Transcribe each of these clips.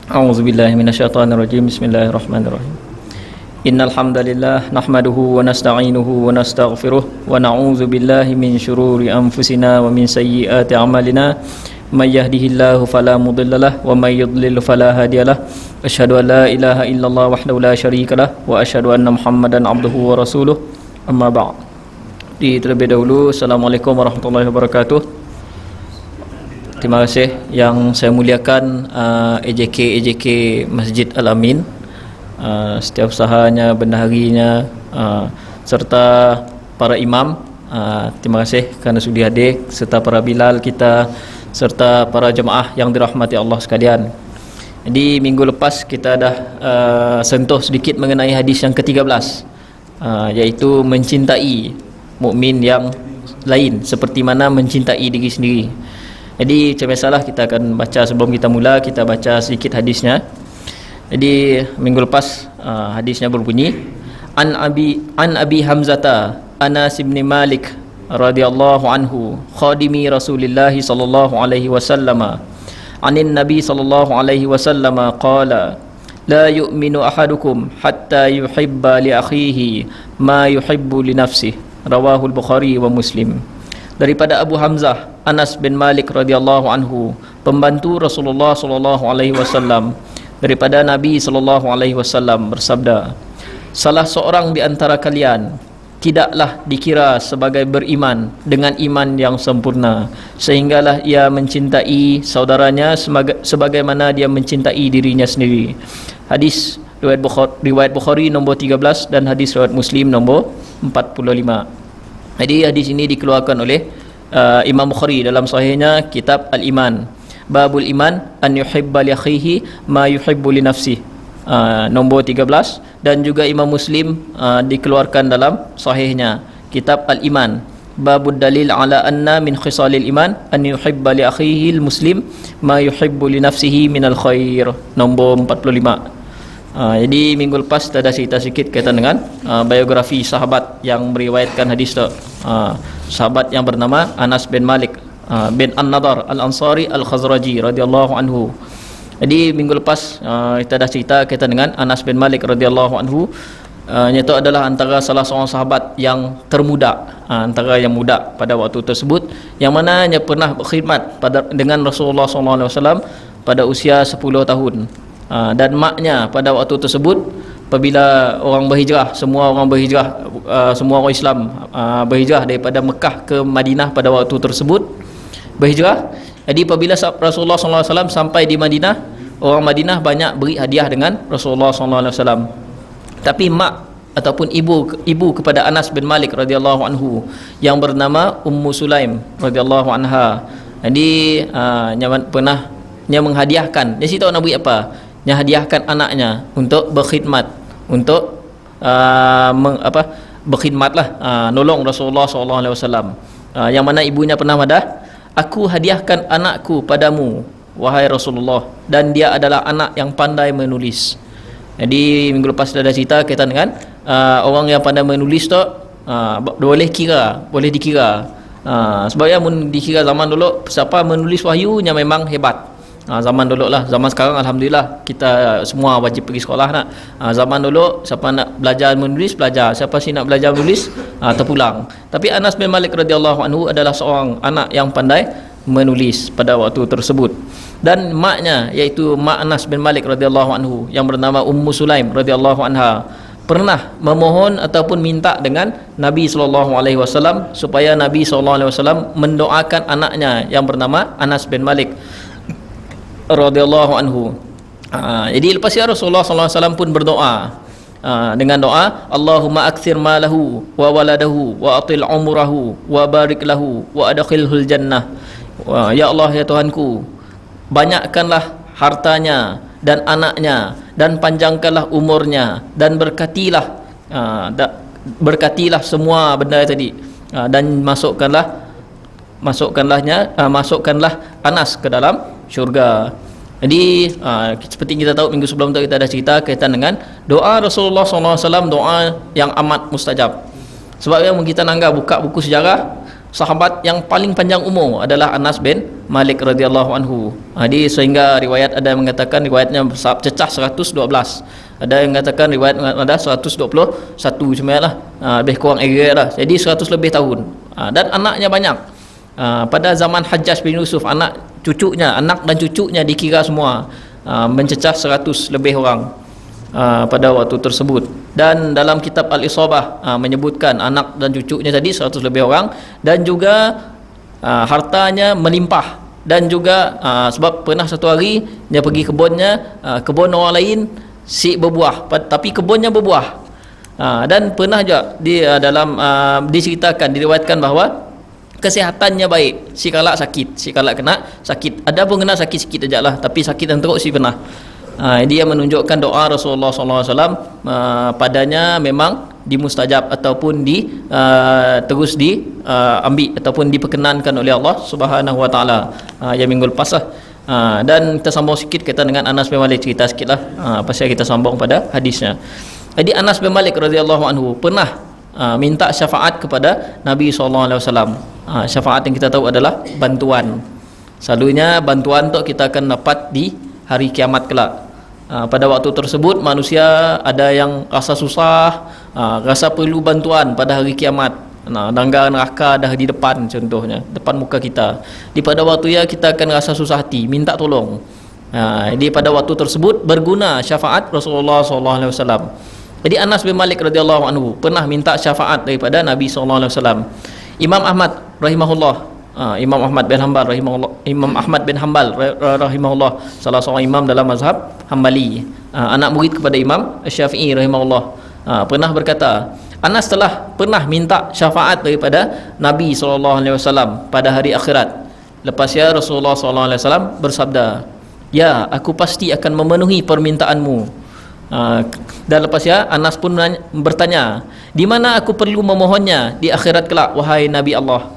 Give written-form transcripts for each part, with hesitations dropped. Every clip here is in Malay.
A'udzu billahi minasyaitonir rajim. Bismillahirrahmanirrahim. Innal hamdalillah nahmaduhu wa nasta'inuhu wa nastaghfiruh wa na'udzu billahi min syururi anfusina wa min sayyiati a'malina. May yahdihillahu fala mudhillalah wa may yudlil fala hadiyalah. Asyhadu an la ilaha illallah wahdahu la syarikalah wa asyhadu anna Muhammadan abduhu wa rasuluh. Amma ba'd. Terlebih dahulu, Assalamualaikum warahmatullahi wabarakatuh. Terima kasih yang saya muliakan AJK Masjid Al-Amin, setiap usahanya, bendaharinya, serta para imam. Terima kasih kerana sudi hadir, serta para bilal kita, serta para jemaah yang dirahmati Allah sekalian. Jadi minggu lepas kita dah sentuh sedikit mengenai hadis yang ke-13, iaitu mencintai mukmin yang lain seperti mana mencintai diri sendiri. Jadi macam biasalah, kita akan baca sebelum kita mula, kita baca sedikit hadisnya. Jadi minggu lepas hadisnya berbunyi, An Abi Hamzata Anas bin Malik radhiyallahu anhu khadimi Rasulillah sallallahu alaihi wasallam anin Nabi sallallahu alaihi wasallam qala la yu'minu ahadukum hatta yuhibba li akhihi ma yuhibbu li nafsihi. Rawahul Bukhari wa Muslim. Daripada Abu Hamzah Anas bin Malik radhiyallahu anhu, pembantu Rasulullah sallallahu alaihi wasallam, daripada Nabi sallallahu alaihi wasallam bersabda, salah seorang di antara kalian tidaklah dikira sebagai beriman dengan iman yang sempurna sehinggalah ia mencintai saudaranya sebagaimana dia mencintai dirinya sendiri. Hadis riwayat Bukhari nombor 13 dan hadis riwayat Muslim nombor 45. Jadi hadis ini dikeluarkan oleh Imam Bukhari dalam sahihnya kitab Al-Iman, Babul Iman an yuhibba li akhihi ma yuhibbu li nafsihi, nombor 13, dan juga Imam Muslim dikeluarkan dalam sahihnya kitab Al-Iman, Babud Dalil ala anna min khisalil iman an yuhibba li akhihi al-muslim ma yuhibbu li nafsihi minal khair, nombor 45. Jadi minggu lepas kita ada cerita sikit kaitan dengan biografi sahabat yang meriwayatkan hadis tu. Sahabat yang bernama Anas bin Malik bin An-Nadar Al-Ansari Al-Khazraji radhiyallahu anhu. Jadi minggu lepas kita ada cerita kaitan dengan Anas bin Malik radhiyallahu anhu. Itu adalah antara salah seorang sahabat yang termuda, antara yang muda pada waktu tersebut, yang mana dia pernah berkhidmat dengan Rasulullah SAW pada usia 10 tahun. Dan maknya pada waktu tersebut, apabila orang berhijrah, semua orang Islam berhijrah daripada Mekah ke Madinah pada waktu tersebut, berhijrah. Jadi apabila Rasulullah SAW sampai di Madinah, orang Madinah banyak beri hadiah dengan Rasulullah SAW. Tapi mak ataupun ibu kepada Anas bin Malik radhiyallahu anhu yang bernama Ummu Sulaim radhiyallahu anha, jadi pernah menghadiahkan, dia tahu nak beri apa, dia hadiahkan anaknya untuk berkhidmat, untuk berkhidmatlah, nolong Rasulullah SAW. Yang mana ibunya pernah madah, aku hadiahkan anakku padamu wahai Rasulullah, dan dia adalah anak yang pandai menulis. Jadi minggu lepas ada cerita kaitan dengan orang yang pandai menulis tu, boleh dikira. Sebab yang dikira zaman dulu, siapa menulis wahyu yang memang hebat. Zaman dulu lah, zaman sekarang alhamdulillah kita semua wajib pergi sekolah nak. Zaman dulu siapa nak belajar menulis, belajar. Siapa sih nak belajar menulis, terpulang. Tapi Anas bin Malik radhiyallahu anhu adalah seorang anak yang pandai menulis pada waktu tersebut. Dan maknya, iaitu mak Anas bin Malik radhiyallahu anhu yang bernama Ummu Sulaim radhiyallahu anha, pernah memohon ataupun minta dengan Nabi SAW supaya Nabi SAW mendoakan anaknya yang bernama Anas bin Malik radhiyallahu anhu. Jadi lepas itu Rasulullah SAW pun berdoa dengan doa, Allahumma akthir malahu wa waladahu wa atil umrahu wa barik lahu wa adkhilhul jannah. Ya Allah, ya Tuhanku, banyakkanlah hartanya dan anaknya, dan panjangkanlah umurnya, dan berkatilah semua benda tadi, dan masukkanlah Anas ke dalam syurga. Jadi seperti kita tahu minggu sebelum tu kita ada cerita kaitan dengan doa Rasulullah SAW, doa yang amat mustajab. Sebab yang kita nangga buka buku sejarah, sahabat yang paling panjang umur adalah Anas bin Malik radhiyallahu anhu. Jadi sehingga riwayat ada yang mengatakan riwayatnya cecah 112. Ada yang mengatakan riwayat ada 121 sebenarnya lah. Lebih kurang area lah. Jadi 100 lebih tahun. Dan anaknya banyak. Pada zaman Hajjaj bin Yusuf, anak dan cucunya dikira semua mencecah 100 lebih orang pada waktu tersebut. Dan dalam kitab Al-Isabah menyebutkan anak dan cucunya tadi 100 lebih orang, dan juga hartanya melimpah, dan juga sebab pernah satu hari dia pergi kebun orang lain si berbuah, tapi kebunnya berbuah. Dan pernah juga diceritakan, diriwayatkan bahawa kesihatannya baik, si kalak kena sakit, ada pun kena sakit sikit aja lah, tapi sakit yang teruk si pernah. Dia menunjukkan doa Rasulullah SAW padanya memang dimustajab ataupun terus diambil ataupun diperkenankan oleh Allah Subhanahu Wa Taala. Yang minggu lepas lah. Dan kita sambung sikit kaitan dengan Anas bin Malik, cerita sikit lah pasal kita sambung pada hadisnya. Jadi Anas bin Malik radhiyallahu anhu pernah minta syafaat kepada Nabi SAW. Syafaat yang kita tahu adalah bantuan. Selalunya bantuan tu kita akan dapat di hari kiamat kelak. Pada waktu tersebut manusia ada yang rasa susah, rasa perlu bantuan pada hari kiamat. Danggar neraka dah di depan, contohnya depan muka kita. Di pada waktu kita akan rasa susah hati, minta tolong. Di pada waktu tersebut berguna syafaat Rasulullah SAW. Jadi Anas bin Malik radhiyallahu anhu pernah minta syafaat daripada Nabi SAW. Imam Ahmad rahimahullah, Imam Ahmad bin Hanbal rahimahullah, salah seorang imam dalam mazhab Hambali, anak murid kepada Imam Syafi'i rahimahullah, pernah berkata, Anas telah pernah minta syafaat daripada Nabi SAW pada hari akhirat. Lepasnya Rasulullah SAW bersabda, ya, aku pasti akan memenuhi permintaanmu. Dan lepasnya Anas pun bertanya, di mana aku perlu memohonnya di akhirat kelak, wahai Nabi Allah?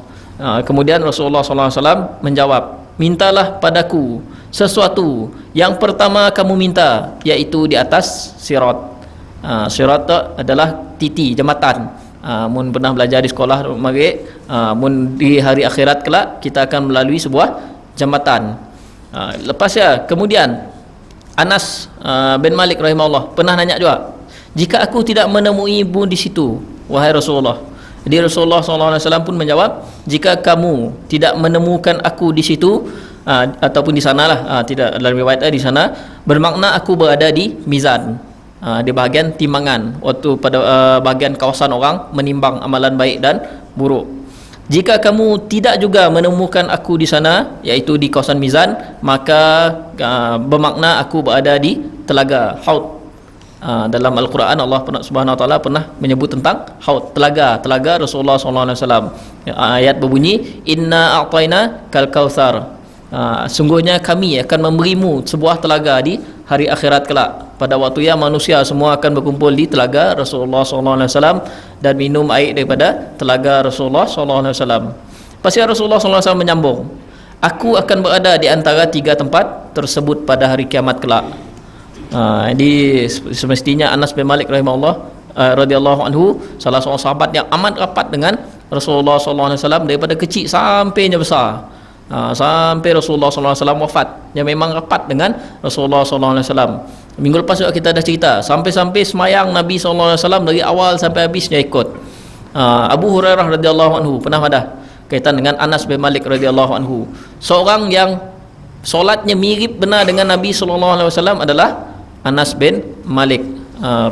Kemudian Rasulullah SAW menjawab, mintalah padaku sesuatu yang pertama kamu minta, iaitu di atas sirat. Sirat adalah titi, jambatan. Mun pernah belajar di sekolah mari, mun di hari akhirat kelak kita akan melalui sebuah jambatan. Lepasnya kemudian Anas bin Malik rahimahullah pernah nanya juga, jika aku tidak menemui ibu di situ, wahai Rasulullah? Jadi Rasulullah SAW pun menjawab, jika kamu tidak menemukan aku di situ ataupun di sanalah, tidak dalam riwayat di sana, bermakna aku berada di mizan, di bahagian timbangan, waktu pada bahagian kawasan orang menimbang amalan baik dan buruk. Jika kamu tidak juga menemukan aku di sana, iaitu di kawasan mizan, maka bermakna aku berada di telaga Haud. Dalam Al-Quran Allah Subhanahu Wa Taala pernah menyebut tentang haud, telaga Rasulullah SAW. Ayat berbunyi, inna a'tayna kal kautsar, sungguhnya kami akan memberimu sebuah telaga di hari akhirat kelak. Pada waktu manusia semua akan berkumpul di telaga Rasulullah SAW dan minum air daripada telaga Rasulullah SAW. Pasti Rasulullah SAW menyambung, aku akan berada di antara tiga tempat tersebut pada hari kiamat kelak. Jadi semestinya Anas bin Malik rahimahullah radhiyallahu anhu salah seorang sahabat yang amat rapat dengan Rasulullah SAW daripada kecil sampainya besar, sampai Rasulullah SAW wafat, yang memang rapat dengan Rasulullah SAW. Minggu lepas kita dah cerita sampai-sampai semayang Nabi SAW dari awal sampai habisnya ikut. Abu Hurairah radhiyallahu anhu pernah ada kaitan dengan Anas bin Malik radhiyallahu anhu, seorang yang solatnya mirip benar dengan Nabi SAW adalah Anas bin Malik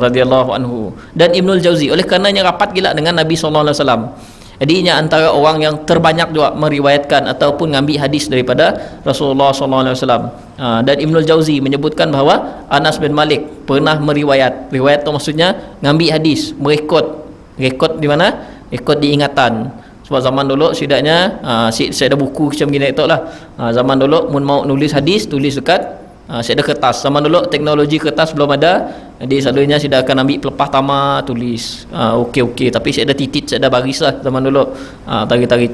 radhiyallahu anhu dan Ibnul Jauzi, oleh karenanya rapat gila dengan Nabi SAW. Jadi ini antara orang yang terbanyak juga meriwayatkan ataupun ngambil hadis daripada Rasulullah SAW. Dan Ibnul Jauzi menyebutkan bahawa Anas bin Malik pernah riwayat tu maksudnya ngambil hadis, rekod di mana? Rekod diingatan. Sebab zaman dulu setidaknya saya ada buku macam gini tu lah. Zaman dulu mun mau nulis hadis, tulis dekat saya ada kertas. Zaman dulu teknologi kertas belum ada, jadi selalunya saya akan ambil pelepah tamak, tulis okey, tapi saya ada titit, saya ada baris lah zaman dulu, tarik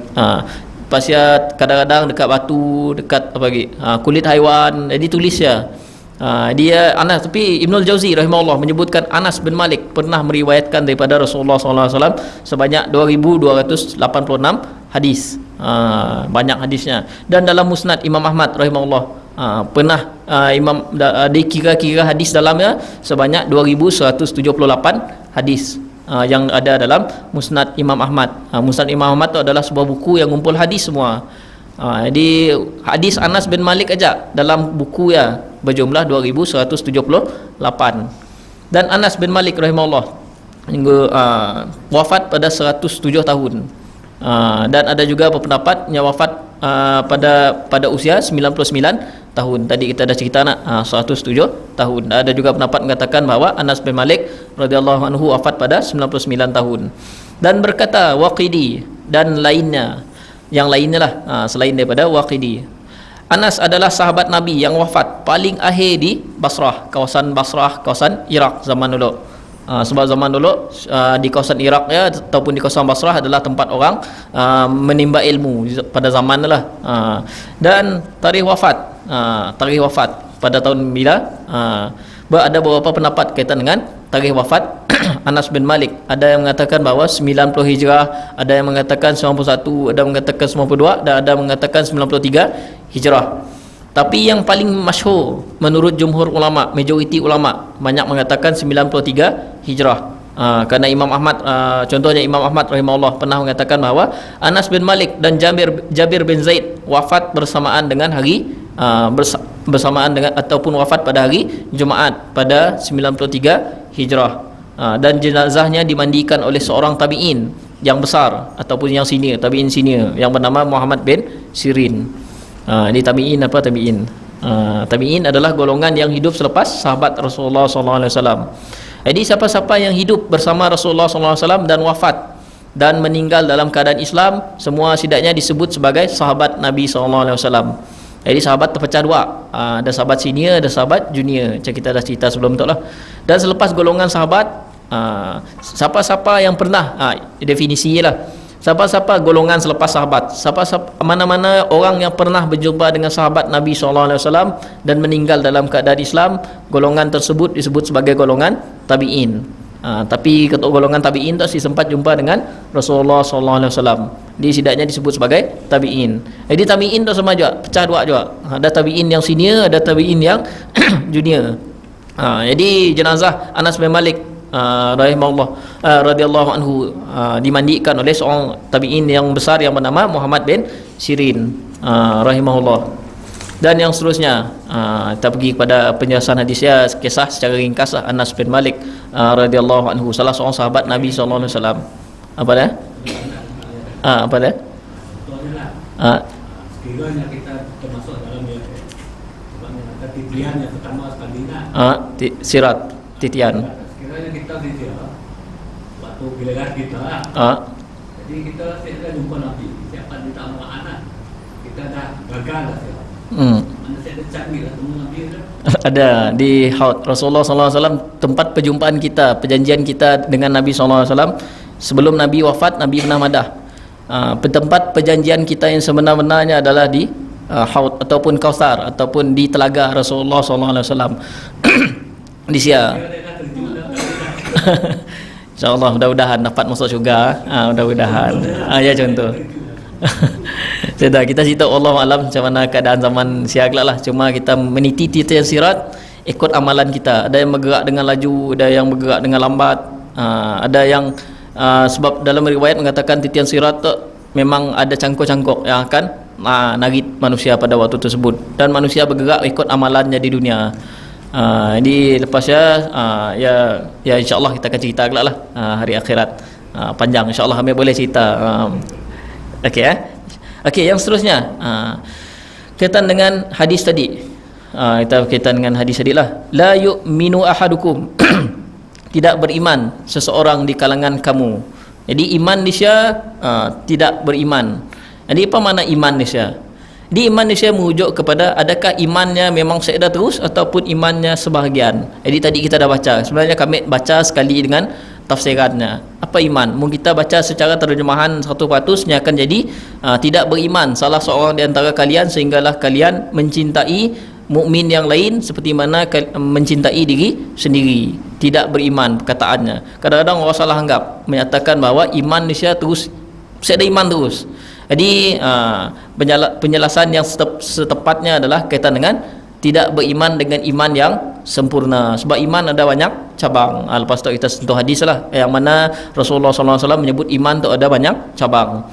pasal kadang-kadang dekat batu, dekat apa lagi, kulit haiwan, jadi tulis ya. Dia Anas, tapi Ibnul Jauzi rahimahullah menyebutkan Anas bin Malik pernah meriwayatkan daripada Rasulullah SAW sebanyak 2286 hadis. Banyak hadisnya. Dan dalam Musnad Imam Ahmad rahimahullah pernah dikira-kira hadis dalamnya sebanyak 2178 hadis yang ada dalam Musnad Imam Ahmad. Musnad Imam Ahmad itu adalah sebuah buku yang ngumpul hadis semua. Jadi hadis Anas bin Malik aja dalam buku ya berjumlah 2178. Dan Anas bin Malik rahimahullah hingga wafat pada 107 tahun. Dan ada juga pendapat yang wafat pada usia 99 tahun. Tadi kita dah cerita 107 tahun. Ada juga pendapat mengatakan bahawa Anas bin Malik radhiyallahu anhu wafat pada 99 tahun. Dan berkata Waqidi dan lainnya, yang lainnya lah selain daripada Waqidi, Anas adalah sahabat Nabi yang wafat paling akhir di Basrah, kawasan Iraq zaman dulu. Sebab zaman dulu di kawasan Iraq ya ataupun di kawasan Basrah adalah tempat orang menimba ilmu pada zaman lah. Dan tarikh wafat pada tahun bila, ada beberapa pendapat kaitan dengan tarikh wafat Anas bin Malik. Ada yang mengatakan bahawa 90 Hijrah, ada yang mengatakan 91, ada yang mengatakan 92, dan ada yang mengatakan 93 Hijrah. Tapi yang paling masyhur menurut jumhur ulama, majoriti ulama banyak mengatakan 93 Hijrah. Kerana Imam Ahmad, contohnya Imam Ahmad rahimahullah pernah mengatakan bahawa Anas bin Malik dan Jabir bin Zaid wafat bersamaan dengan hari bersamaan dengan ataupun wafat pada hari Jumaat pada 93 Hijrah. Dan jenazahnya dimandikan oleh seorang tabi'in yang besar ataupun yang senior, tabi'in senior yang bernama Muhammad bin Sirin. Ini tabi'in apa tabi'in? Tabi'in adalah golongan yang hidup selepas sahabat Rasulullah SAW. Jadi siapa-siapa yang hidup bersama Rasulullah SAW dan wafat dan meninggal dalam keadaan Islam, semua setidaknya disebut sebagai sahabat Nabi SAW. Jadi sahabat terpecah dua, ada sahabat senior, ada sahabat junior, macam kita dah cerita sebelum tu lah. Dan selepas golongan sahabat, siapa-siapa yang pernah, definisinya lah, siapa-siapa golongan selepas sahabat, siapa-siapa mana-mana orang yang pernah berjumpa dengan sahabat Nabi SAW dan meninggal dalam keadaan Islam, golongan tersebut disebut sebagai golongan tabi'in. Tapi ketua golongan tabi'in tak sempat jumpa dengan Rasulullah SAW, dia setidaknya disebut sebagai tabi'in. Jadi tabi'in tu sama juga, pecah dua juga. Ada tabi'in yang senior, ada tabi'in yang junior. Jadi jenazah Anas bin Malik rahimahullah radhiyallahu anhu dimandikan oleh seorang tabi'in yang besar yang bernama Muhammad bin Sirin rahimahullah. Dan yang seterusnya, kita pergi kepada penjelasan hadisnya, kisah secara ringkas Anas bin Malik radhiyallahu anhu, salah seorang sahabat Nabi SAW. Apa dah? Apa dah? Sekiranya kita termasuk dalam titian yang pertama sekali sirat titian. Sekiranya kita titian waktu giliran kita, jadi kita tidak jumpa Nabi, siapa di tamu anak kita dah gagal lah. Mana saya ada canggih lah temu Nabi tu. Ada di Haud Rasulullah SAW, tempat perjumpaan kita, perjanjian kita dengan Nabi SAW. Sebelum Nabi wafat, Nabi pernah madah. Tempat perjanjian kita yang sebenar-benarnya adalah di Haud ataupun Kautsar ataupun di telaga Rasulullah SAW. Di Sia. InsyaAllah mudah-mudahan dapat masuk syurga. Mudah-mudahan. Ya contoh. Sudah kita cerita Allah alam macam mana keadaan zaman siang lah. Cuma kita meniti titian sirat ikut amalan kita. Ada yang bergerak dengan laju, ada yang bergerak dengan lambat. Ada yang sebab dalam riwayat mengatakan titian sirat tu memang ada cangkuk-cangkuk yang akan narik manusia pada waktu tersebut, dan manusia bergerak ikut amalannya di dunia. Jadi lepasnya ya insya-Allah kita akan cerita kelak lah hari akhirat. Panjang insya-Allah, kami boleh cerita. Okey, yang seterusnya kaitan dengan hadis tadi. Kita kaitan dengan hadis tadi lah. La yu'minu ahadukum tidak beriman seseorang di kalangan kamu. Jadi iman dia tidak beriman. Jadi apa makna iman dia? Di iman dia merujuk kepada adakah imannya memang sekedar terus ataupun imannya sebahagian. Jadi tadi kita dah baca. Sebenarnya kami baca sekali dengan tafsirannya. Apa iman? Mungkin kita baca secara terjemahan 100% nya akan jadi tidak beriman salah seorang di antara kalian sehinggalah kalian mencintai mukmin yang lain seperti mana mencintai diri sendiri. Tidak beriman perkataannya. Kadang-kadang orang salah anggap menyatakan bahawa iman Malaysia terus saya ada iman terus. Jadi penjelasan yang setepatnya adalah kaitan dengan tidak beriman dengan iman yang sempurna. Sebab iman ada banyak cabang. Lepas tu kita sentuh hadis lah yang mana Rasulullah SAW menyebut iman tu ada banyak cabang.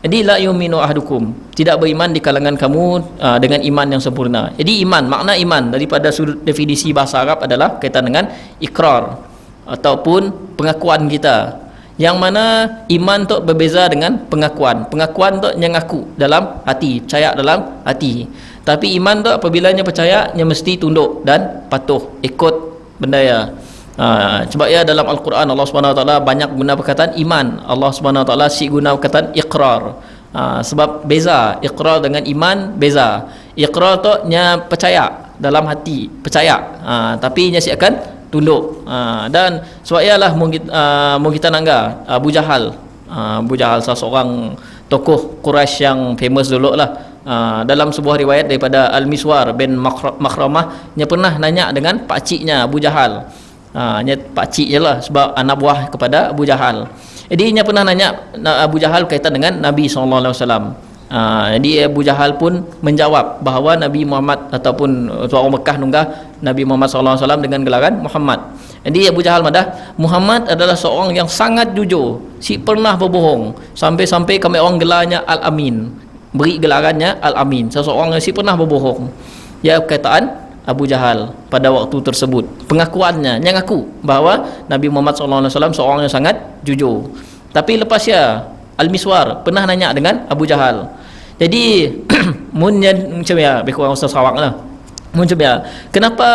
Jadi la yu'minu ahadukum, tidak beriman di kalangan kamu dengan iman yang sempurna. Jadi iman, makna iman daripada sudut definisi bahasa Arab adalah kaitan dengan ikrar ataupun pengakuan kita. Yang mana iman tu berbeza dengan pengakuan. Pengakuan tu yang ngaku dalam hati, percaya dalam hati. Tapi iman tu apabila percaya, mesti tunduk dan patuh ikut benda ya. Sebab ya dalam Al-Quran Allah SWT banyak guna perkataan iman. Allah SWT guna perkataan iqrar. Sebab beza iqrar dengan iman, beza. Iqrar tu percaya dalam hati, percaya, tapi si akan tunduk. Dan sebab ialah mau kita nangga Abu Jahal. Abu Jahal salah seorang tokoh Quraisy yang famous dulu lah. Dalam sebuah riwayat daripada Al-Miswar bin Makhramah, dia pernah nanya dengan pakciknya Abu Jahal. Pakcik je lah sebab anak buah kepada Abu Jahal. Jadi dia pernah nanya Abu Jahal kaitan dengan Nabi SAW. Jadi Abu Jahal pun menjawab bahawa Nabi Muhammad ataupun orang Mekah nunggah Nabi Muhammad SAW dengan gelaran Muhammad. Jadi Abu Jahal madah Muhammad adalah seorang yang sangat jujur, si pernah berbohong, sampai-sampai kami orang gelarnya Al-Amin, beri gelarannya Al-Amin, seseorang yang si pernah berbohong. Ya perkataan Abu Jahal pada waktu tersebut, pengakuannya yang ngaku bahawa Nabi Muhammad SAW seorang yang sangat jujur. Tapi lepas ya Al-Miswar pernah nanya dengan Abu Jahal. Jadi mun macam ya beku orang Ustaz Sarawak lah. Mun macam ya, kenapa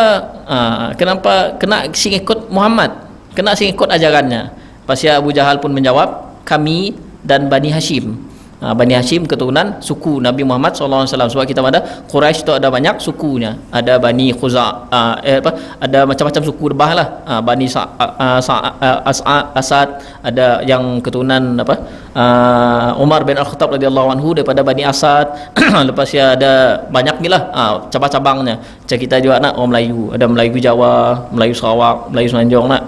kena sing ikut Muhammad? Kena sing ikut ajarannya. Lepas ya Abu Jahal pun menjawab, kami dan Bani Hashim. Bani Hashim keturunan suku Nabi Muhammad SAW. Sebab kita ada Quraisy tu ada banyak sukunya. Ada Bani ada macam-macam suku rebah lah. Bani Asad, ada yang keturunan Umar bin Al-Khattab radhiyallahu anhu daripada Bani Asad. Lepas ya ada banyak ni lah cabang-cabangnya. Macam kita juga nak orang Melayu, ada Melayu Jawa, Melayu Sarawak, Melayu Semenanjung nak.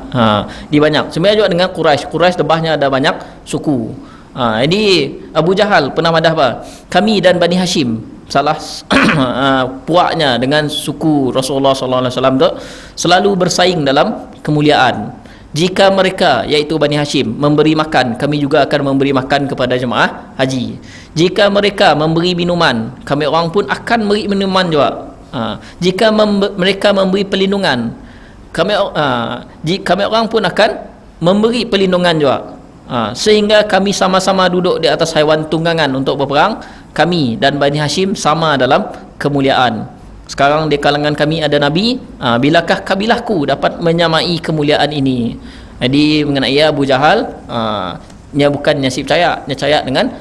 Di banyak. Sebenarnya juga dengan Quraisy. Quraisy rebahnya ada banyak suku. Jadi Abu Jahal pernah madah apa? Kami dan Bani Hashim, salah puaknya dengan suku Rasulullah SAW tu, selalu bersaing dalam kemuliaan. Jika mereka, iaitu Bani Hashim, memberi makan, kami juga akan memberi makan kepada jemaah haji. Jika mereka memberi minuman, kami orang pun akan memberi minuman juga. Jika mereka memberi perlindungan, kami orang pun akan memberi perlindungan juga. Sehingga kami sama-sama duduk di atas haiwan tunggangan untuk berperang. Kami dan Bani Hashim sama dalam kemuliaan. Sekarang di kalangan kami ada Nabi, bilakah kabilahku dapat menyamai kemuliaan ini? Jadi mengenai Abu Jahal, dia bukan si percaya, dia percaya dengan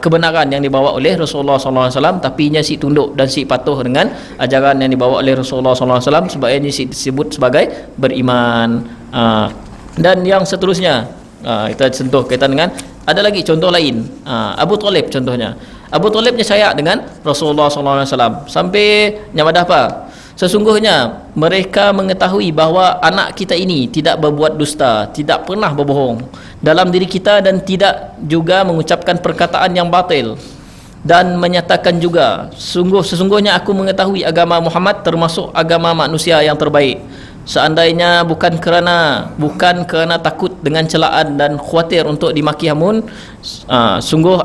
kebenaran yang dibawa oleh Rasulullah SAW, tapi dia si tunduk dan si patuh dengan ajaran yang dibawa oleh Rasulullah SAW, sebab dia si disebut sebagai beriman. Dan yang seterusnya kita sentuh kaitan dengan, ada lagi contoh lain, Abu Talib contohnya. Abu Talib percaya dengan Rasulullah SAW sampai nyamadah apa? Sesungguhnya mereka mengetahui bahawa anak kita ini tidak berbuat dusta, tidak pernah berbohong dalam diri kita, dan tidak juga mengucapkan perkataan yang batil, dan menyatakan juga sesungguhnya aku mengetahui agama Muhammad termasuk agama manusia yang terbaik. Seandainya bukan kerana takut dengan celaan dan khawatir untuk dimaki hamun, sungguh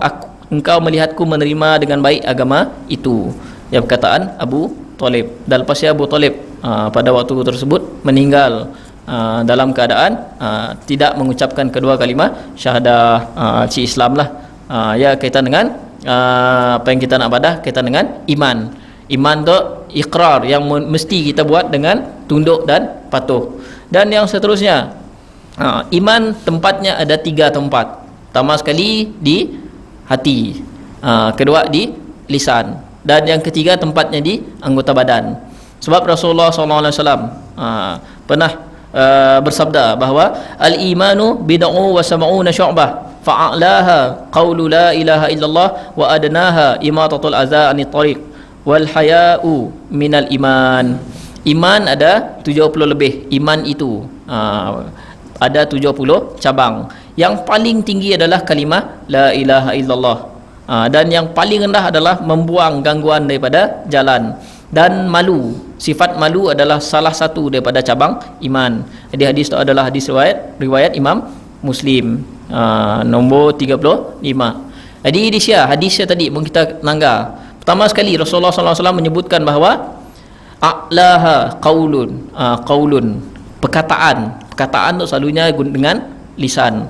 engkau melihatku menerima dengan baik agama itu. Yang perkataan Abu Talib. Dan lepas Abu Talib pada waktu tersebut meninggal dalam keadaan tidak mengucapkan kedua kalimah syahadah ci Islam lah. Ya kaitan dengan apa yang kita nak badah kaitan dengan iman. Iman tu ikrar yang mesti kita buat dengan tunduk dan patuh. Dan yang seterusnya, iman tempatnya ada 3 tempat. Pertama sekali di hati, kedua di lisan, dan yang ketiga tempatnya di anggota badan. Sebab Rasulullah SAW pernah bersabda bahawa al-imanu bid'u wa sab'una syu'bah fa'alaha qawlu la ilaha illallah wa adnaha imatatul adza anit tariq wal haya'u minal iman. Iman ada 70 lebih. Iman itu ada 70 cabang. Yang paling tinggi adalah kalimah la ilaha illallah. Dan yang paling rendah adalah membuang gangguan daripada jalan. Dan malu, sifat malu adalah salah satu daripada cabang iman. Jadi hadis itu adalah hadis riwayat Imam Muslim, nombor 35. Jadi di sini hadisnya tadi pun kita langgar. Pertama sekali Rasulullah SAW menyebutkan bahawa a'laha qaulun, perkataan tu selalunya dengan lisan.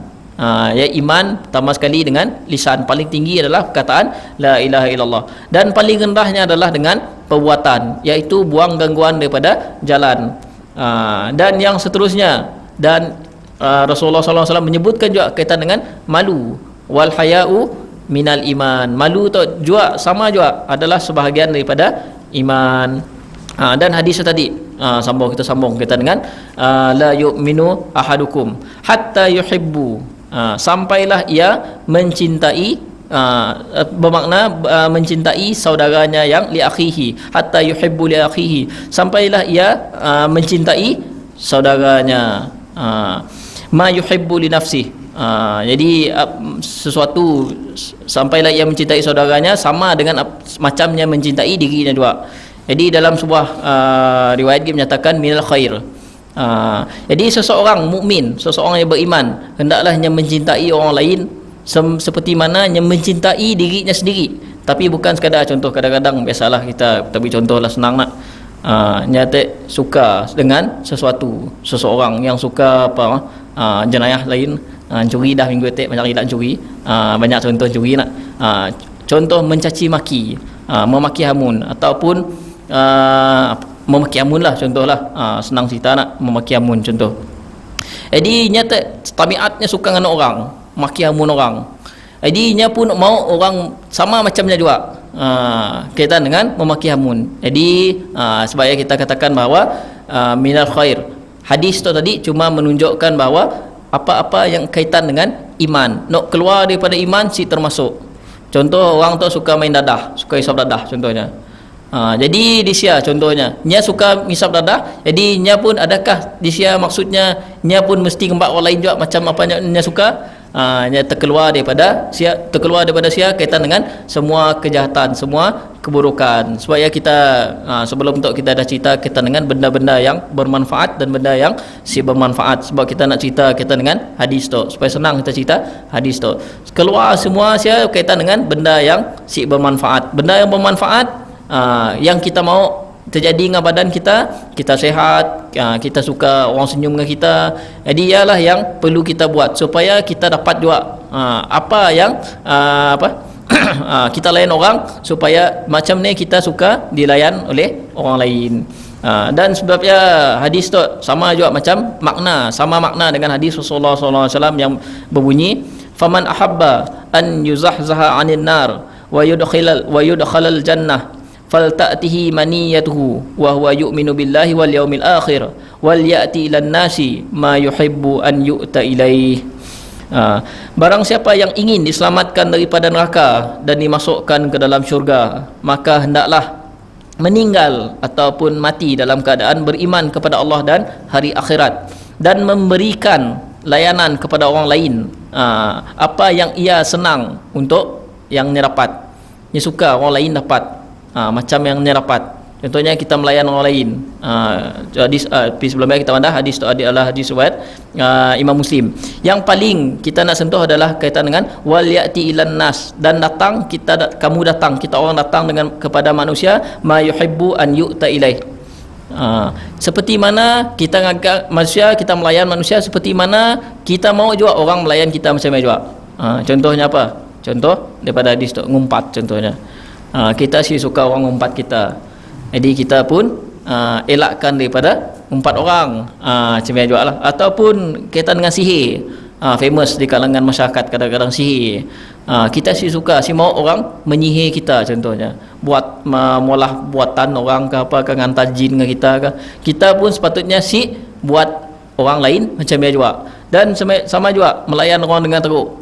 Ya, iman pertama sekali dengan lisan, paling tinggi adalah perkataan la ilaha illallah, dan paling rendahnya adalah dengan perbuatan, iaitu buang gangguan daripada jalan. Dan yang seterusnya, dan Rasulullah SAW menyebutkan juga kaitan dengan malu, wal haya'u minal iman. Malu tu juga sama juga adalah sebahagian daripada iman. Dan hadis tadi kita sambung kita dengan la yu'minu ahadukum hatta yuhibbu, sampailah ia mencintai, bermakna mencintai saudaranya yang li akhihi, hatta yuhibbu li akhihi, sampailah ia mencintai saudaranya, ma yuhibbu li nafsihi. Jadi sesuatu, sampailah ia mencintai saudaranya sama dengan macamnya mencintai dirinya juga. Jadi dalam sebuah riwayat dia menyatakan minal khair. Jadi seseorang mukmin, seseorang yang beriman, hendaklah yang mencintai orang lain seperti mana yang mencintai dirinya sendiri. Tapi bukan sekadar contoh, kadang-kadang biasalah kita beri contoh lah, senang nak nyata suka dengan seseorang yang suka jenayah lain, curi dah minggu etik banyak nak curi, banyak contoh curi nak, contoh mencaci maki, memaki hamun, ataupun memaki hamun lah contohlah, senang cerita nak memaki hamun contoh. Jadi nyata tabiatnya suka dengan orang, maki hamun orang. Jadi nya pun mau orang sama macamnya juga, kaitan dengan memaki hamun. Jadi sebab kita katakan bahawa minal khair, hadis tu tadi cuma menunjukkan bahawa apa-apa yang kaitan dengan iman, nak keluar daripada iman si termasuk. Contoh orang tu suka main dadah, suka hisap dadah contohnya. Jadi di sia contohnya nya suka hisap dadah, jadi nya pun adakah di sia maksudnya nya pun mesti kembak orang lain juga macam apa nya suka? Nya terkeluar daripada sia kaitan dengan semua kejahatan, semua keburukan. Supaya kita sebelum tu kita dah cerita kaitan dengan benda-benda yang bermanfaat dan benda yang si bermanfaat. Sebab kita nak cerita kaitan dengan hadis tu, supaya senang kita cerita hadis tu. Keluar semua sia kaitan dengan benda yang si bermanfaat. Benda yang bermanfaat yang kita mau terjadi dengan badan kita sehat, kita suka orang senyum dengan kita. Jadi ialah yang perlu kita buat supaya kita dapat juga apa yang kita layan orang, supaya macam ni kita suka dilayan oleh orang lain. Dan sebabnya hadis tu sama juga macam sama makna dengan hadis Rasulullah SAW yang berbunyi, faman ahabba an yuzahzaha 'anil nar wa yudkhalal jannah falta'tihi maniyatuhu wa huwa yu'minu billahi wal yaumil akhir wal ya'ti ilan nasi ma yuhibbu an yu'ta ilaih. Barang siapa yang ingin diselamatkan daripada neraka dan dimasukkan ke dalam syurga, maka hendaklah meninggal ataupun mati dalam keadaan beriman kepada Allah dan hari akhirat, dan memberikan layanan kepada orang lain apa yang ia senang untuk yang dia dapat, dia suka orang lain dapat macam yang dia dapat. Contohnya kita melayan orang lain. Hadis sebelumnya kita pandang hadis itu adalah hadis riwayat Imam Muslim. Yang paling kita nak sentuh adalah kaitan dengan wal ya'ti ilan nas, dan datang kita orang datang dengan kepada manusia ma yuhibbu an yu'ta ilaih. Seperti mana kita ngagak manusia, kita melayan manusia seperti mana kita mau juga orang melayan kita macam mana juga. Contohnya apa? Contoh daripada hadis tu, ngumpat contohnya. Kita sih suka orang ngumpat kita, jadi kita pun elakkan daripada ngumpat orang, macam ni juga lah. Ataupun kaitan dengan sihir, famous di kalangan masyarakat kadang-kadang sihir. Kita sih suka mau orang menyihir kita, contohnya buat molah buatan orang ke apa ke, ngantar jin ke kita ke. Kita pun sepatutnya buat orang lain macam ni juga. Dan sama juga melayan orang dengan teruk.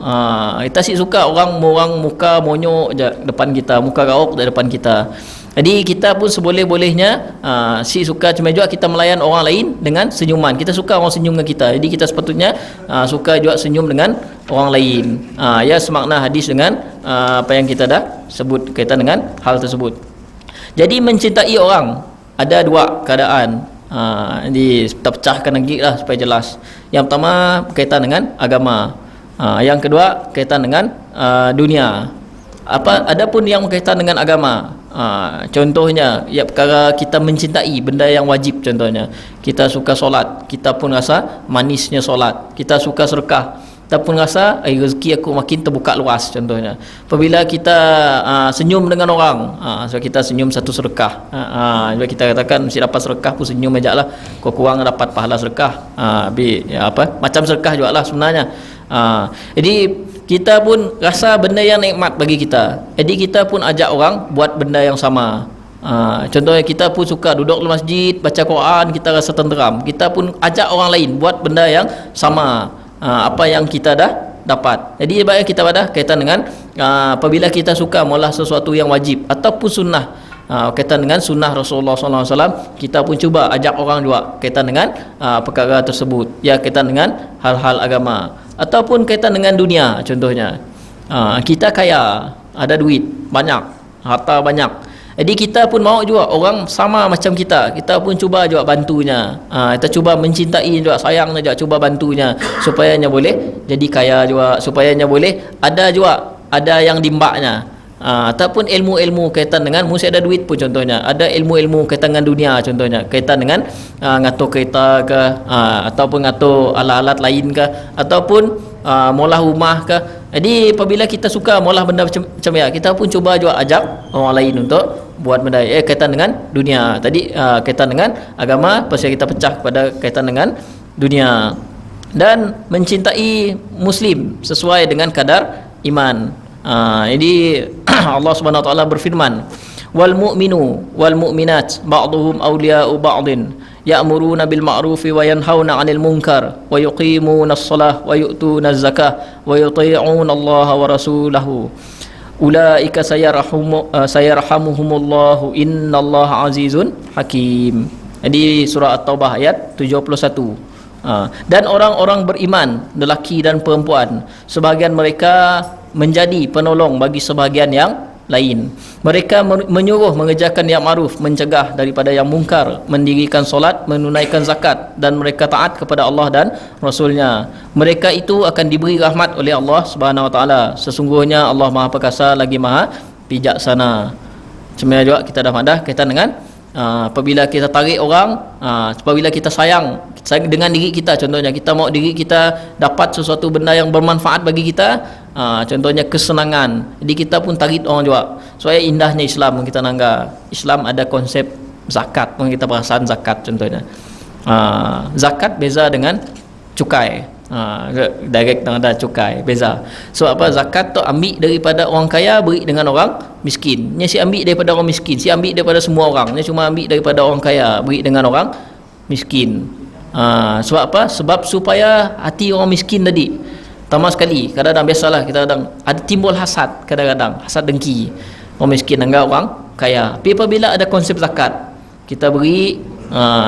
Kita suka orang muka monyok je depan kita, muka gauk di depan kita. Jadi kita pun seboleh-bolehnya si suka cuma juga kita melayan orang lain dengan senyuman. Kita suka orang senyum dengan kita. Jadi kita sepatutnya suka juga senyum dengan orang lain. Ya semakna hadis dengan apa yang kita dah sebut kaitan dengan hal tersebut. Jadi mencintai orang ada dua keadaan. Jadi kita pecahkan lagi lah supaya jelas. Yang pertama berkaitan dengan agama. Yang kedua kaitan dengan dunia. Adapun yang berkaitan dengan agama, contohnya ya perkara kita mencintai benda yang wajib, contohnya kita suka solat, kita pun rasa manisnya solat, kita suka sedekah, kita pun rasa rezeki aku makin terbuka luas, contohnya apabila kita senyum dengan orang, so kita senyum satu sedekah, bila kita katakan mesti dapat sedekah pun senyum aja lah, kurang dapat pahala sedekah, ya apa macam sedekah juga lah sebenarnya. Jadi kita pun rasa benda yang nikmat bagi kita, jadi kita pun ajak orang buat benda yang sama. Contohnya kita pun suka duduk di masjid baca Quran, kita rasa tenteram, kita pun ajak orang lain buat benda yang sama apa yang kita dah dapat. Jadi ibarat kita pada kaitan dengan apabila kita suka maulah sesuatu yang wajib ataupun sunnah, kaitan dengan sunnah Rasulullah SAW, kita pun cuba ajak orang juga kaitan dengan perkara tersebut, ya kaitan dengan hal-hal agama ataupun kaitan dengan dunia. Contohnya kita kaya, ada duit banyak, harta banyak, jadi kita pun mau juga orang sama macam kita, kita pun cuba juga bantunya, kita cuba mencintai juga, sayang juga, cuba bantunya supaya nya boleh jadi kaya juga, supaya nya boleh ada juga ada yang dimbaknya. Ataupun ilmu-ilmu kaitan dengan mesti ada duit pun, contohnya ada ilmu-ilmu kaitan dengan dunia, contohnya kaitan dengan ngatur kereta ke, ataupun ngatur alat-alat lain ke, ataupun molah rumah ke. Jadi apabila kita suka molah benda macam ya, kita pun cuba juga ajak orang lain untuk buat benda kaitan dengan dunia. Tadi kaitan dengan agama, pasal kita pecah pada kaitan dengan dunia. Dan mencintai muslim sesuai dengan kadar iman. Jadi Allah Subhanahu wa taala berfirman, wal mu'minu wal mu'minat ba'dhum awliya'u ba'din ya'muruna bil ma'rufi wa yanhauna 'anil munkar wa yuqimuna as-shalah wa yu'tuna az-zakah wa yuti'una Allah wa rasulahu ulaika sayarhamuhumullahu innallaha azizun hakim. Jadi surah At-Taubah ayat 71. Dan orang-orang beriman, lelaki dan perempuan, sebahagian mereka menjadi penolong bagi sebahagian yang lain. Mereka menyuruh mengerjakan yang ma'ruf, mencegah daripada yang mungkar, mendirikan solat, menunaikan zakat, dan mereka taat kepada Allah dan Rasulnya. Mereka itu akan diberi rahmat oleh Allah Subhanahu wa taala. Sesungguhnya Allah Maha Perkasa lagi Maha Bijaksana. Sebenarnya juga kita dah madah kaitan dengan apabila kita tarik orang, apabila kita sayang dengan diri kita, contohnya kita mau diri kita dapat sesuatu benda yang bermanfaat bagi kita, contohnya kesenangan, jadi kita pun tarik orang juga. Soalnya indahnya Islam, kita nangga Islam ada konsep zakat, kita perasaan zakat contohnya. Zakat beza dengan cukai, direct dengan ada cukai beza. So apa, zakat tu ambil daripada orang kaya beri dengan orang miskin. Nya si ambil daripada orang miskin, si ambil daripada semua orang. Nya cuma ambil daripada orang kaya beri dengan orang miskin. Sebab apa? Sebab supaya hati orang miskin tadi pertama sekali, kadang-kadang biasalah kita kadang ada timbul hasad, kadang-kadang hasad dengki orang miskin dengan orang kaya. Tapi apabila ada konsep zakat, kita beri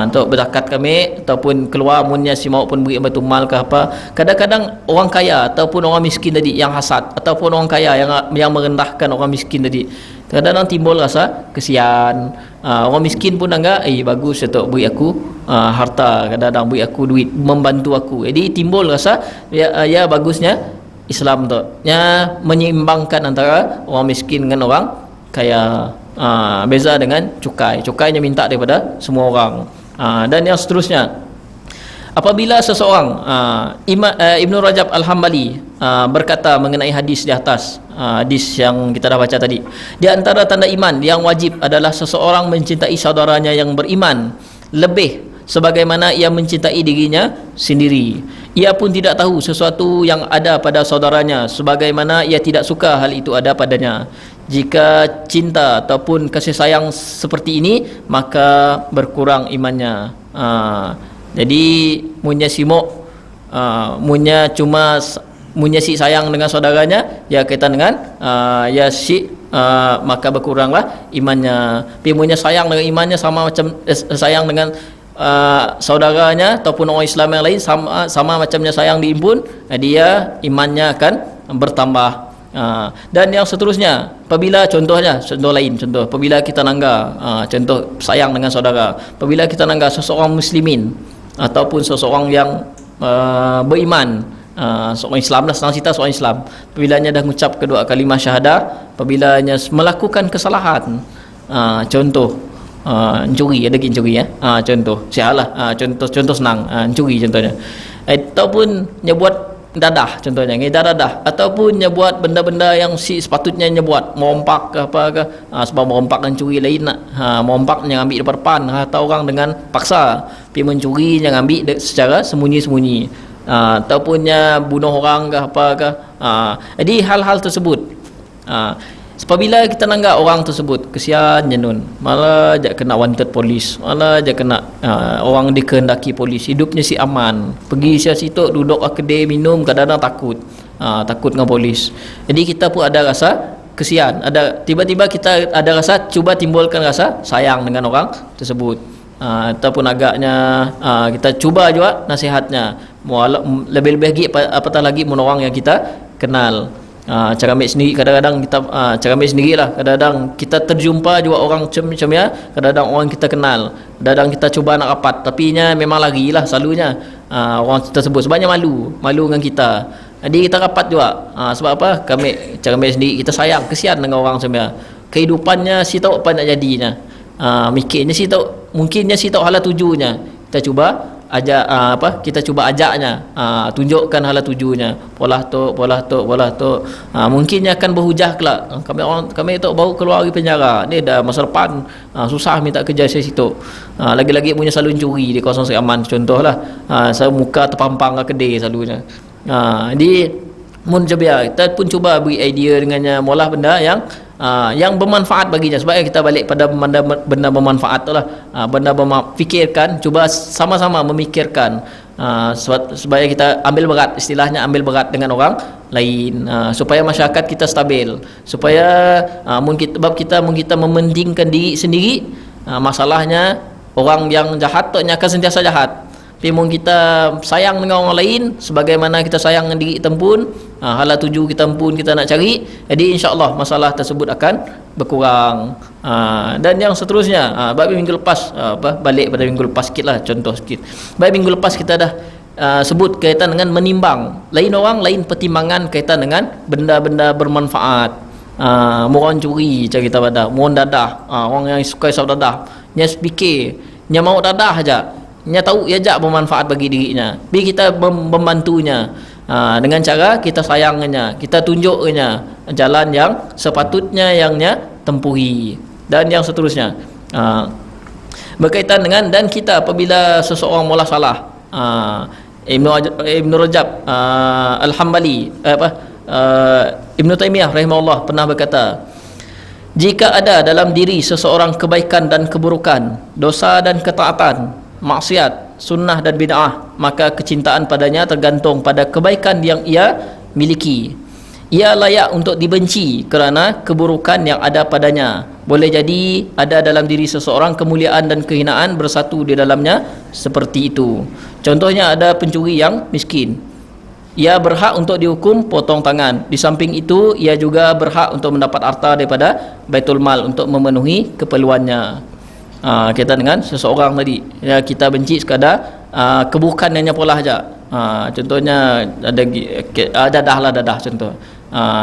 untuk berzakat kami ataupun keluar munnya si mau pun beri batu mal ke apa, kadang-kadang orang kaya ataupun orang miskin tadi yang hasad, ataupun orang kaya yang merendahkan orang miskin tadi, kadang-kadang timbul rasa kesian. Orang miskin pun anggap bagus untuk beri aku harta, kadang-kadang beri aku duit, membantu aku. Jadi timbul rasa ya bagusnya Islam tu nya menyeimbangkan antara orang miskin dengan orang kaya. Beza dengan cukai, cukainya minta daripada semua orang. Dan yang seterusnya, apabila seseorang Ibn Rajab Al-Hambali berkata mengenai hadis di atas, hadis yang kita dah baca tadi, di antara tanda iman yang wajib adalah seseorang mencintai saudaranya yang beriman lebih sebagaimana ia mencintai dirinya sendiri. Ia pun tidak tahu sesuatu yang ada pada saudaranya sebagaimana ia tidak suka hal itu ada padanya. Jika cinta ataupun kasih sayang seperti ini, maka berkurang imannya. Jadi munnya simok, munnya si sayang dengan saudaranya, ya kaitan dengan ya si maka berkuranglah imannya. Pimunya sayang dengan imannya sama macam sayang dengan saudaranya ataupun orang Islam yang lain, sama macamnya sayang diimpun, dia imannya akan bertambah. Dan yang seterusnya, apabila contoh lain, apabila kita nangga, contoh sayang dengan saudara, apabila kita nangga seseorang muslimin ataupun seseorang yang beriman, seorang Islam lah, senang cerita seorang Islam, apabila dah mengucap kedua kalimah syahadah, apabila melakukan kesalahan, contoh mencuri, ada mencuri contoh sialah, contoh senang, mencuri contohnya, ataupun buat dadah, contohnya dadah, ataupun buat benda-benda yang sepatutnya buat, merompak ke apa ke, sebab merompak dan curi lain nak, merompak yang ambil depan atau orang dengan paksa, pergi mencuri yang ambil secara sembunyi-sembunyi, ataupun bunuh orang ke apa ke. Jadi hal-hal tersebut, apabila kita nanggap orang tersebut kesian jenun, malah dia kena wanted polis, malah dia kena orang dikehendaki polis, hidupnya si aman, pergi situ duduk kedai minum, kadang-kadang takut dengan polis. Jadi kita pun ada rasa kesian, ada tiba-tiba kita ada rasa cuba timbulkan rasa sayang dengan orang tersebut, ataupun agaknya kita cuba juga nasihatnya, lebih-lebih apatah lagi orang yang kita kenal. Cara ambil sendiri, kadang-kadang kita cara ambil sendirilah, kadang-kadang kita terjumpa juga orang macam ya, kadang-kadang orang kita kenal, kadang-kadang kita cuba nak rapat tapi memang larilah selalunya orang tersebut sebabnya malu dengan kita. Jadi kita rapat juga, sebab apa? Kami cara ambil sendiri, kita sayang, kesian dengan orang macam ya, kehidupannya si tahu apa nak jadinya, mikirnya si tahu, mungkinnya si tahu hala tujunya, kita cuba kita cuba ajaknya, tunjukkan hala tujunya, polah tu, mungkinnya akan berhujah kelak, kami tu baru keluar dari penjara, ni dah masa depan susah minta kerja saya situ, lagi-lagi punya selalu curi di kawasan Aman contohlah, saya muka terpampang ke kedai selalunya. Jadi kita pun cuba beri idea dengannya, molah benda yang bermanfaat baginya, sebab kita balik pada benda bermanfaat tu lah, benda fikirkan, cuba sama-sama memikirkan, supaya kita ambil berat, istilahnya ambil berat dengan orang lain, supaya masyarakat kita stabil, supaya kita mementingkan diri sendiri, masalahnya orang yang jahat tu akan sentiasa jahat. Tapi kita sayang dengan orang lain sebagaimana kita sayang dengan diri kita pun, hala tuju kita pun kita nak cari, jadi insya-Allah masalah tersebut akan berkurang. Dan yang seterusnya, minggu lepas, balik pada minggu lepas sikitlah, contoh sikit. Minggu lepas kita dah sebut kaitan dengan menimbang, lain orang lain pertimbangan kaitan dengan benda-benda bermanfaat. Orang curi cara kita pada, mohon dadah, orang yang suka hisap dadah, nya fikir, nya mau dadah aja, nya tahu ia jak bermanfaat bagi dirinya, tapi kita membantunya dengan cara kita sayangnya, kita tunjuknya jalan yang sepatutnya yangnya tempuhi, dan yang seterusnya. Berkaitan dengan, dan kita apabila seseorang mula salah, Ibnu Rajab Al-Hambali, Ibnu Taimiyah rahimahullah pernah berkata, jika ada dalam diri seseorang kebaikan dan keburukan, dosa dan ketaatan, maksiat, sunnah dan bid'ah, maka kecintaan padanya tergantung pada kebaikan yang ia miliki. Ia layak untuk dibenci kerana keburukan yang ada padanya. Boleh jadi ada dalam diri seseorang kemuliaan dan kehinaan bersatu di dalamnya, seperti itu. Contohnya ada pencuri yang miskin, ia berhak untuk dihukum potong tangan. Di samping itu ia juga berhak untuk mendapat harta daripada Baitul Mal untuk memenuhi keperluannya. Kita dengan seseorang tadi, kita benci sekadar keburukannya pola saja. Contohnya ada dadah contoh,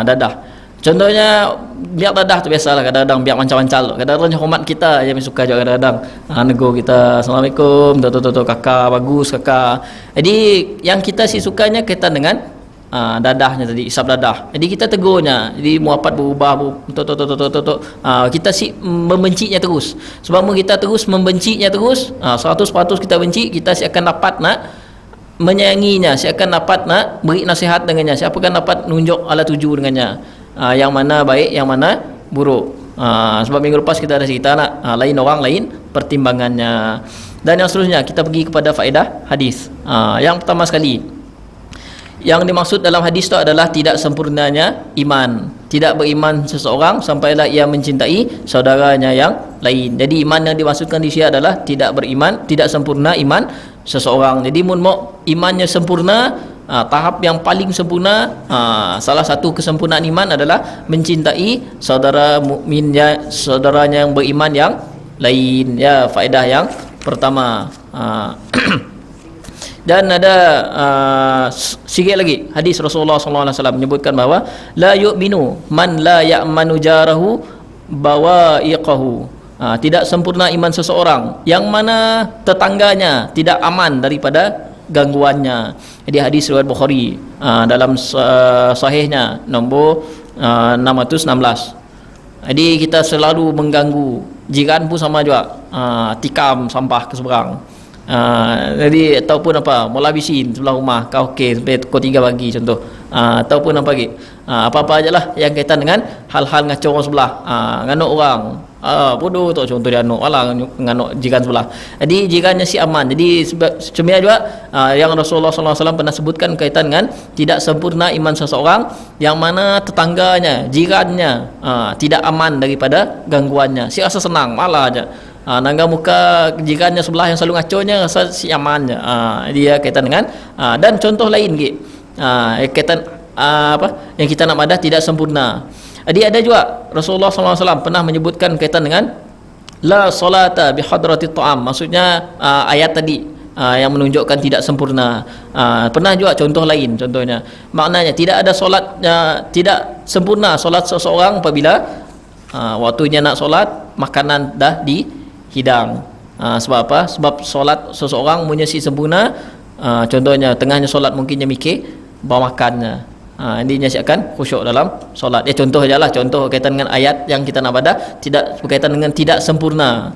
dadah contohnya, biar dadah tu biasalah, kadang-kadang biar mancal-mancal, kadang-kadang hormat kita yang suka juga, kadang-kadang negur kita, Assalamualaikum, kakak bagus kakak. Jadi yang kita sukanya kaitan dengan dadahnya tadi, isap dadah. Jadi kita tegurnya, jadi muapat berubah, kita membencinya terus. Sebab kita terus membencinya terus, 100% kita benci, kita akan dapat nak menyayanginya, akan dapat nak beri nasihat dengannya, akan dapat nunjuk ala tuju dengannya, yang mana baik, yang mana buruk. Sebab minggu lepas kita ada cerita nak lain orang lain pertimbangannya. Dan yang seterusnya kita pergi kepada faedah hadis. Yang pertama sekali, yang dimaksud dalam hadis itu adalah tidak sempurnanya iman. tidak beriman seseorang sampailah ia mencintai saudaranya yang lain. Jadi iman yang dimaksudkan di sini adalah tidak beriman, tidak sempurna iman seseorang. Jadi mun mau imannya sempurna, tahap yang paling sempurna, salah satu kesempurnaan iman adalah mencintai saudara mukminnya, saudaranya yang beriman yang lain. Ya, faedah yang pertama. Dan ada sikit lagi hadis Rasulullah SAW menyebutkan bahawa la yu'minu man la ya'manu jarahu bawa'iqahu. Tidak sempurna iman seseorang yang mana tetangganya tidak aman daripada gangguannya. Jadi hadis riwayat Bukhari dalam sahihnya nombor 616. Jadi kita selalu mengganggu jiran pun sama juga, tikam sampah ke seberang. Jadi ataupun apa, mula bisin sebelah rumah kau okey sampai pukul 3 pagi contoh, ataupun apa lagi, apa-apa ajalah yang kaitan dengan hal-hal ngacau orang sebelah, nganuk orang, bodoh tu contoh dia nganuk, alah nganuk jiran sebelah. Jadi jirannya si aman. Jadi sebenarnya juga yang Rasulullah SAW pernah sebutkan kaitan dengan tidak sempurna iman seseorang yang mana tetangganya, jirannya tidak aman daripada gangguannya. Si rasa senang, malah aja nangga muka jirannya sebelah yang selalu ngaconya rasa si amannya. Dia kaitan dengan dan contoh lain gitu. Kaitan apa yang kita nak madah tidak sempurna. Jadi ada juga Rasulullah SAW pernah menyebutkan kaitan dengan la salata bi hadratit ta'am. Maksudnya ayat tadi yang menunjukkan tidak sempurna. Pernah juga contoh lain, contohnya maknanya tidak ada solat, tidak sempurna solat seseorang apabila waktunya nak solat makanan dah dihidang. Sebab apa? Sebab solat seseorang punya si sempurna, contohnya tengahnya solat mungkin dia mikir bawa makannya, dia akan khusyuk dalam solat. Contoh sajalah, contoh kaitan dengan ayat yang kita nak baca tidak berkaitan dengan tidak sempurna.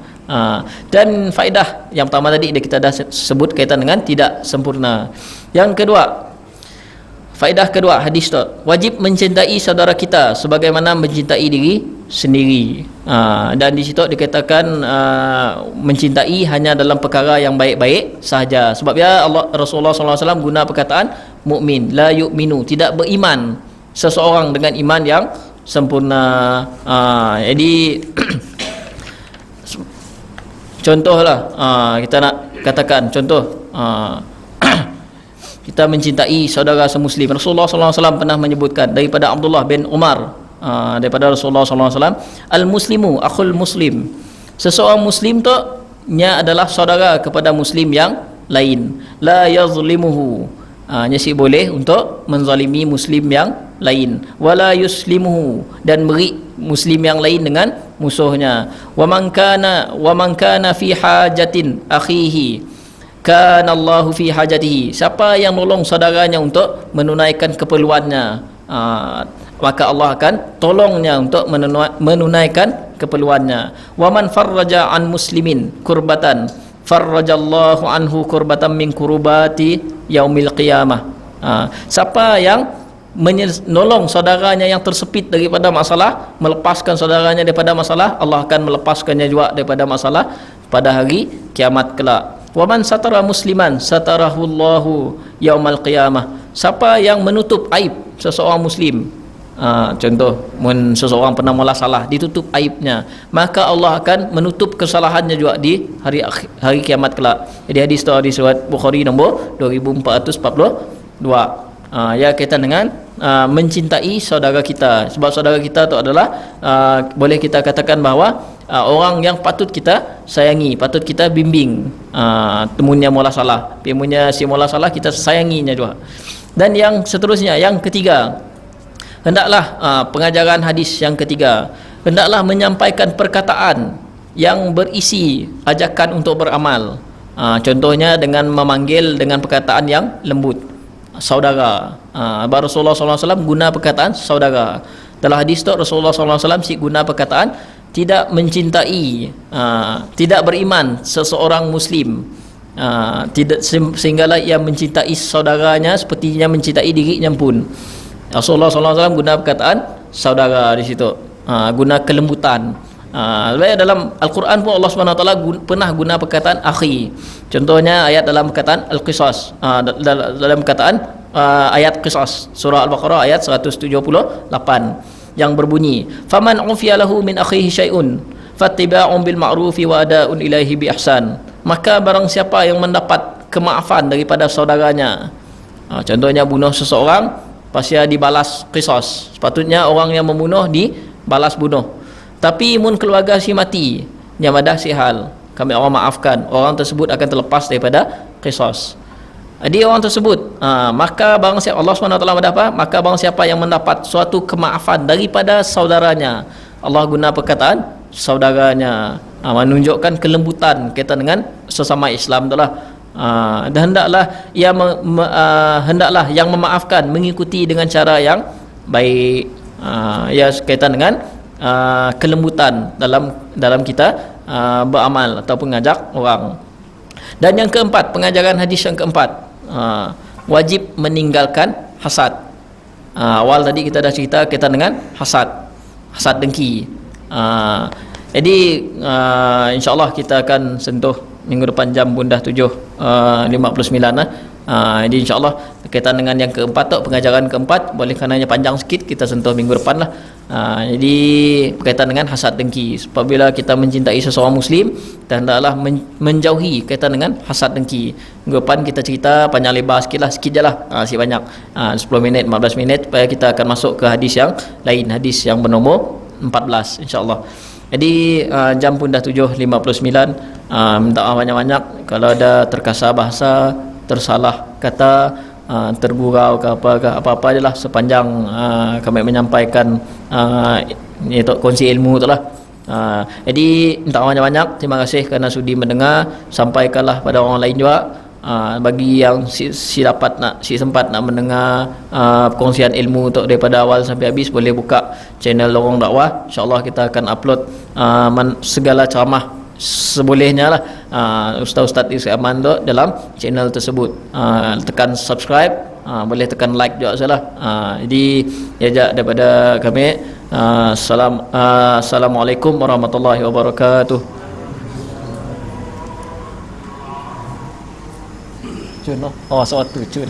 Dan faedah yang pertama tadi kita dah sebut kaitan dengan tidak sempurna. Yang kedua, faedah kedua hadis tu, wajib mencintai saudara kita sebagaimana mencintai diri sendiri. Dan di situ dikatakan mencintai hanya dalam perkara yang baik-baik sahaja. Sebab ya Rasulullah SAW guna perkataan mukmin, la yu'minu, tidak beriman seseorang dengan iman yang sempurna. Jadi contohlah, kita nak katakan contoh, kita mencintai saudara semuslim. Rasulullah SAW pernah menyebutkan daripada Abdullah bin Umar, daripada Rasulullah SAW, al-muslimu akhul muslim, seseorang muslim tu nya adalah saudara kepada muslim yang lain. La yazlimuhu, nyasi boleh untuk menzalimi muslim yang lain. Wala yuslimuhu, dan beri muslim yang lain dengan musuhnya. Wa man kana fi hajatin akhihi kana Allahu fi hajatihi, siapa yang nolong saudaranya untuk menunaikan keperluannya, maka Allah akan tolongnya untuk menunaikan keperluannya. Wa man farraja an muslimin kurbatan farrajallahu anhu kurbatan min kurubati yaumil qiyamah. Siapa yang menolong saudaranya yang tersepit daripada masalah, melepaskan saudaranya daripada masalah, Allah akan melepaskannya juga daripada masalah pada hari kiamat kelak. Wa man satara musliman satarahullahu yaumal qiyamah, siapa yang menutup aib seseorang muslim, contoh seseorang pernah mula salah, ditutup aibnya, maka Allah akan menutup kesalahannya juga di hari kiamat kelak. Jadi hadis itu hadis riwayat Bukhari nombor 2442. Ya, kaitan dengan mencintai saudara kita. Sebab saudara kita itu adalah boleh kita katakan bahawa orang yang patut kita sayangi, patut kita bimbing. Temunya mula salah, temunya si mula salah, kita sayanginya juga. Dan yang seterusnya, yang ketiga, hendaklah pengajaran hadis yang ketiga, hendaklah menyampaikan perkataan yang berisi ajakan untuk beramal. Contohnya dengan memanggil dengan perkataan yang lembut, saudara. Rasulullah SAW guna perkataan saudara. Dalam hadis tu Rasulullah SAW guna perkataan tidak mencintai, tidak beriman seseorang muslim, tidak sehinggalah ia mencintai saudaranya sepertinya mencintai dirinya pun. Rasulullah SAW guna perkataan saudara di situ, guna kelembutan. Dalam Al-Quran pun Allah SWT pernah guna perkataan akhi. Contohnya ayat dalam perkataan Al-Qisas, dalam perkataan ayat Qisas, surah Al-Baqarah ayat 178. yang berbunyi, faman ufiya lahu min akhihi syai'un fattiba'un bil ma'rufi wa ada'un ilaihi bi ihsan. Maka barang siapa yang mendapat kemaafan daripada saudaranya, contohnya bunuh seseorang, pasti dibalas qisas, sepatutnya orang yang membunuh dibalas bunuh. Tapi mun keluarga si mati yang ada si hal, kami orang maafkan, orang tersebut akan terlepas daripada qisas. Jadi orang tersebut, maka barang siapa, Allah SWT apa? Maka barang siapa yang mendapat suatu kemaafan daripada saudaranya, Allah guna perkataan saudaranya, menunjukkan kelembutan kaitan dengan sesama Islam itulah. Dan hendaklah hendaklah yang memaafkan mengikuti dengan cara yang baik, ya kaitan dengan kelembutan dalam kita beramal ataupun mengajak orang. Dan yang keempat, pengajaran hadis yang keempat, wajib meninggalkan hasad. Awal tadi kita dah cerita kaitan dengan hasad dengki. Jadi insyaAllah kita akan sentuh minggu depan jam pun dah 7.59 lah. Jadi insyaAllah berkaitan dengan yang keempat tu, pengajaran keempat, boleh karenanya panjang sikit, kita sentuh minggu depan lah. Jadi berkaitan dengan hasad dengki. Apabila kita mencintai seseorang Muslim, dan hendaklah menjauhi kaitan dengan hasad dengki. Minggu depan kita cerita panjang lebar sikit je lah, sikit banyak 10 minit, 15 minit, supaya kita akan masuk ke hadis yang lain, hadis yang bernomor 14 insyaAllah. Jadi jam pun dah 7.59. Minta banyak-banyak kalau ada terkasar bahasa, tersalah kata, tergurau ke apa-apa je lah, sepanjang kami menyampaikan itu kongsi ilmu tu lah. Jadi minta banyak-banyak, terima kasih kerana sudi mendengar. Sampaikanlah pada orang lain juga. Bagi yang si sempat nak mendengar perkongsian ilmu tu daripada awal sampai habis, boleh buka channel Lorong Dakwah. InsyaAllah kita akan upload segala ceramah sebolehnya lah, ustaz-ustaz Islam Aman tu dalam channel tersebut. Tekan subscribe, boleh tekan like juga salah. Jadi ya daripada kami, assalamualaikum warahmatullahi wabarakatuh. Cun lah, oh suatu cun.